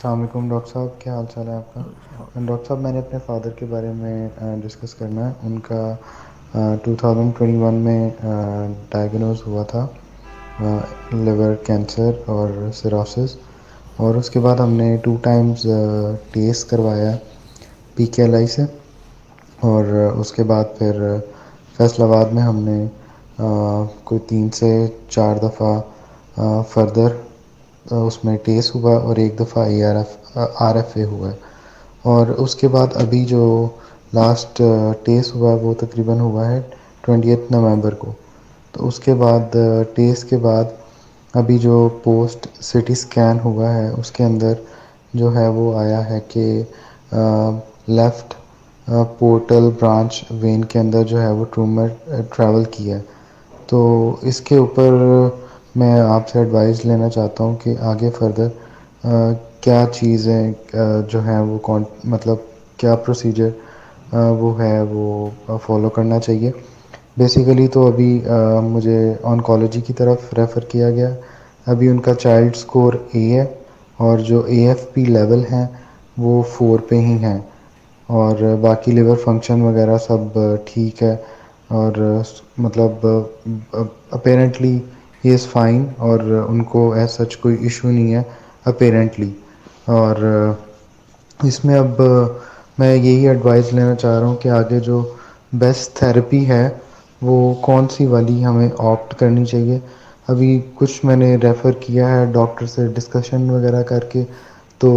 अस्सलामुअलैकुम डॉक्टर साहब, क्या हाल चाल है आपका। डॉक्टर साहब, मैंने अपने फ़ादर के बारे में डिस्कस करना है। उनका 2021 में डायग्नोज हुआ था लिवर कैंसर और सिरोसिस। और उसके बाद हमने 2 टाइम्स टेस्ट करवाया पीकेएलआई से। और उसके बाद फिर फैसलाबाद में हमने कोई 3 से 4 दफ़ा फर्दर उसमें टेस्ट हुआ और एक दफ़ा आरएफए हुआ है। और उसके बाद अभी जो लास्ट टेस्ट हुआ वो तकरीबन हुआ है 20 नवंबर को। तो उसके बाद टेस्ट के बाद अभी जो पोस्ट सिटी स्कैन हुआ है उसके अंदर जो है वो आया है कि लेफ़्ट पोर्टल ब्रांच वेन के अंदर जो है वो ट्यूमर ट्रैवल किया है। तो इसके ऊपर मैं आपसे एडवाइस लेना चाहता हूँ कि आगे फर्दर क्या चीज़ें जो हैं वो कौन मतलब क्या प्रोसीजर वो है वो फॉलो करना चाहिए। बेसिकली तो अभी मुझे ऑन्कोलॉजी की तरफ रेफ़र किया गया। अभी उनका चाइल्ड स्कोर ए है और जो एएफपी लेवल हैं वो 4 पे ही हैं। और बाकी लिवर फंक्शन वगैरह सब ठीक है। और मतलब अपेरेंटली ही इज़ फाइन और उनको एज सच कोई इशू नहीं है अपेरेंटली। और इसमें अब मैं यही एडवाइस लेना चाह रहा हूँ कि आगे जो बेस्ट थेरेपी है वो कौन सी वाली हमें ऑप्ट करनी चाहिए। अभी कुछ मैंने रेफ़र किया है डॉक्टर से डिस्कशन वगैरह करके। तो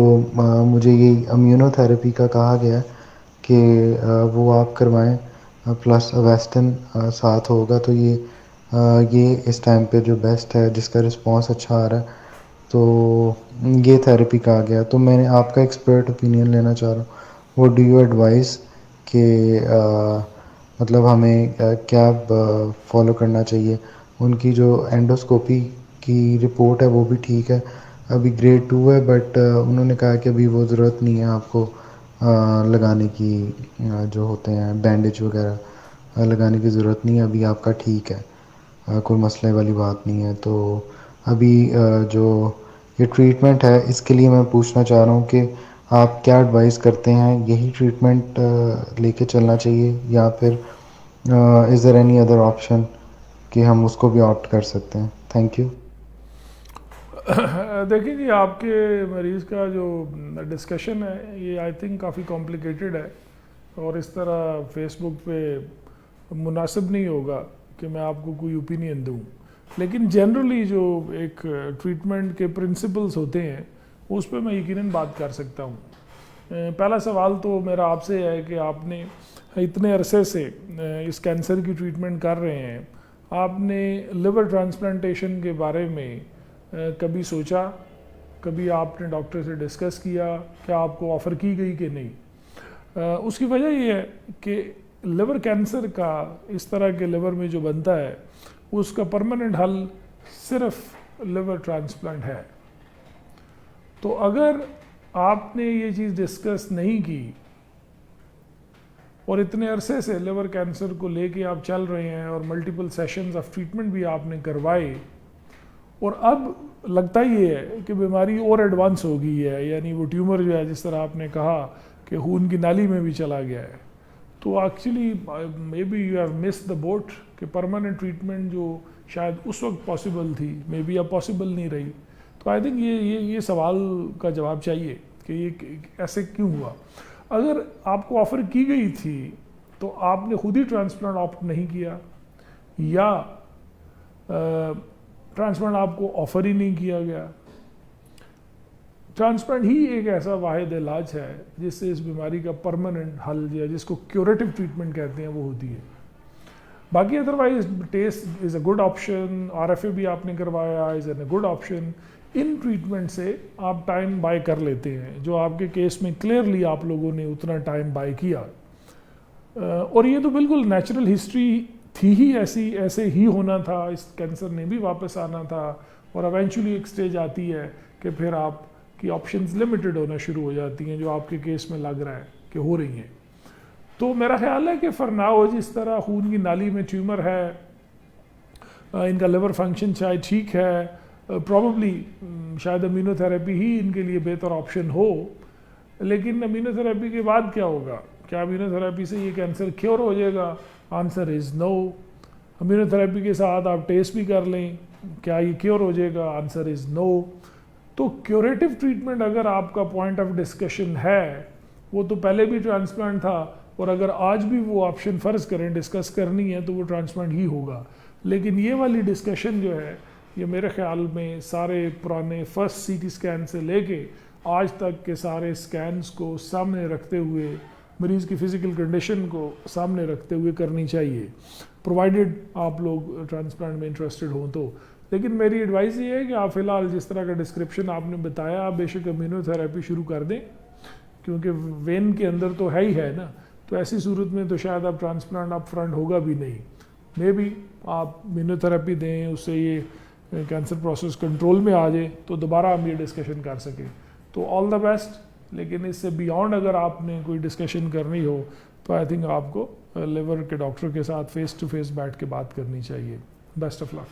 मुझे ये इम्यूनोथेरेपी का कहा गया है कि वो आप करवाएं प्लस अवेस्टन साथ होगा। तो ये इस टाइम पे जो बेस्ट है जिसका रिस्पांस अच्छा आ रहा है। तो ये थेरेपी कहा गया। तो मैंने आपका एक्सपर्ट ओपिनियन लेना चाह रहा हूँ। वो डू यू एडवाइस कि मतलब हमें क्या फॉलो करना चाहिए। उनकी जो एंडोस्कोपी की रिपोर्ट है वो भी ठीक है। अभी ग्रेड 2 है बट उन्होंने कहा कि अभी वो ज़रूरत नहीं है आपको लगाने की जो होते हैं बैंडेज वगैरह लगाने की ज़रूरत नहीं है। अभी आपका ठीक है, कोई मसले वाली बात नहीं है। तो अभी जो ये ट्रीटमेंट है इसके लिए मैं पूछना चाह रहा हूँ कि आप क्या एडवाइस करते हैं। यही ट्रीटमेंट लेके चलना चाहिए या फिर is there any other option कि हम उसको भी ऑप्ट कर सकते हैं। Thank you. देखिए जी, आपके मरीज़ का जो डिस्कशन है ये आई थिंक काफ़ी कॉम्प्लिकेटेड है और इस तरह फेसबुक पे मुनासिब नहीं होगा कि मैं आपको कोई ओपिनियन दूं। लेकिन जनरली जो एक ट्रीटमेंट के प्रिंसिपल्स होते हैं उस पर मैं यकीनन बात कर सकता हूं। पहला सवाल तो मेरा आपसे है कि आपने इतने अरसे से इस कैंसर की ट्रीटमेंट कर रहे हैं, आपने लिवर ट्रांसप्लांटेशन के बारे में कभी सोचा, कभी आपने डॉक्टर से डिस्कस किया, क्या आपको ऑफ़र की गई कि नहीं? उसकी वजह ये है कि लिवर कैंसर का इस तरह के लिवर में जो बनता है उसका परमानेंट हल सिर्फ लिवर ट्रांसप्लांट है। तो अगर आपने ये चीज़ डिस्कस नहीं की और इतने अरसे से लिवर कैंसर को लेके आप चल रहे हैं और मल्टीपल सेशंस ऑफ ट्रीटमेंट भी आपने करवाए और अब लगता ही है कि बीमारी और एडवांस हो गई है, यानी वो ट्यूमर जो है जिस तरह आपने कहा कि खून की नाली में भी चला गया है, तो actually may be you have miss the boat कि परमानेंट ट्रीटमेंट जो शायद उस वक्त पॉसिबल थी मे बी अब पॉसिबल नहीं रही। तो आई थिंक ये सवाल का जवाब चाहिए कि ये ऐसे क्यों हुआ। अगर आपको ऑफ़र की गई थी तो आपने खुद ही ट्रांसप्लांट ऑप्ट नहीं किया या ट्रांसप्लांट आपको ऑफ़र ही नहीं किया गया। ट्रांसप्लांट ही एक ऐसा वाहिद इलाज है जिससे इस बीमारी का परमानेंट हल या जिसको क्यूरेटिव ट्रीटमेंट कहते हैं वो होती है। बाकी otherwise test is a good option, RFA भी आपने करवाया is an a good option. इन ट्रीटमेंट से आप टाइम बाय कर लेते हैं, जो आपके केस में क्लियरली आप लोगों ने उतना टाइम बाय किया। और ये तो बिल्कुल नेचुरल हिस्ट्री थी ही ऐसी, ऐसे ही होना था, इस कैंसर ने भी वापस आना था। और एवेंचुअली एक स्टेज आती है कि फिर आपकी ऑप्शंस लिमिटेड होना शुरू हो जाती हैं, जो आपके केस में लग रहा है कि हो रही हैं। तो मेरा ख्याल है कि फॉर नाउ जिस तरह खून की नाली में ट्यूमर है, इनका लिवर फंक्शन शायद ठीक है, प्रॉबली शायद अम्यूनोथेरेपी ही इनके लिए बेहतर ऑप्शन हो। लेकिन अम्यूनोथेरेपी के बाद क्या होगा? क्या अम्यूनोथेरेपी से ये कैंसर क्योर हो जाएगा? Answer is no. अम्यूनोथेरेपी के साथ आप टेस्ट भी कर लें, क्या ये क्योर हो जाएगा? Answer is no. तो क्यूरेटिव ट्रीटमेंट अगर आपका पॉइंट ऑफ डिस्कशन है, वो तो पहले भी ट्रांसप्लांट था, और अगर आज भी वो ऑप्शन फ़र्ज़ करें डिस्कस करनी है तो वो ट्रांसप्लांट ही होगा। लेकिन ये वाली डिस्कशन जो है, ये मेरे ख्याल में सारे पुराने फर्स्ट सीटी स्कैन से लेके आज तक के सारे स्कैन्स को सामने रखते हुए, मरीज़ की फ़िज़िकल कंडीशन को सामने रखते हुए करनी चाहिए, प्रोवाइडेड आप लोग ट्रांसप्लांट में इंटरेस्टेड हों तो। लेकिन मेरी एडवाइस ये है कि आप फ़िलहाल जिस तरह का डिस्क्रिप्शन आपने बताया, आप बेशक इम्यूनोथेरेपी शुरू कर दें, क्योंकि वेन के अंदर तो है ही है ना। तो ऐसी सूरत में तो शायद आप ट्रांसप्लांट अप फ्रंट होगा भी नहीं। मे बी आप इम्यूनोथेरेपी दें, उससे ये कैंसर प्रोसेस कंट्रोल में आ जाए, तो दोबारा हम ये डिस्कशन कर सकें। तो ऑल द बेस्ट। लेकिन इससे बियॉन्ड अगर आपने कोई डिस्कशन करनी हो तो आई थिंक आपको लिवर के डॉक्टर के साथ फेस टू फेस बैठ के बात करनी चाहिए। Best of luck.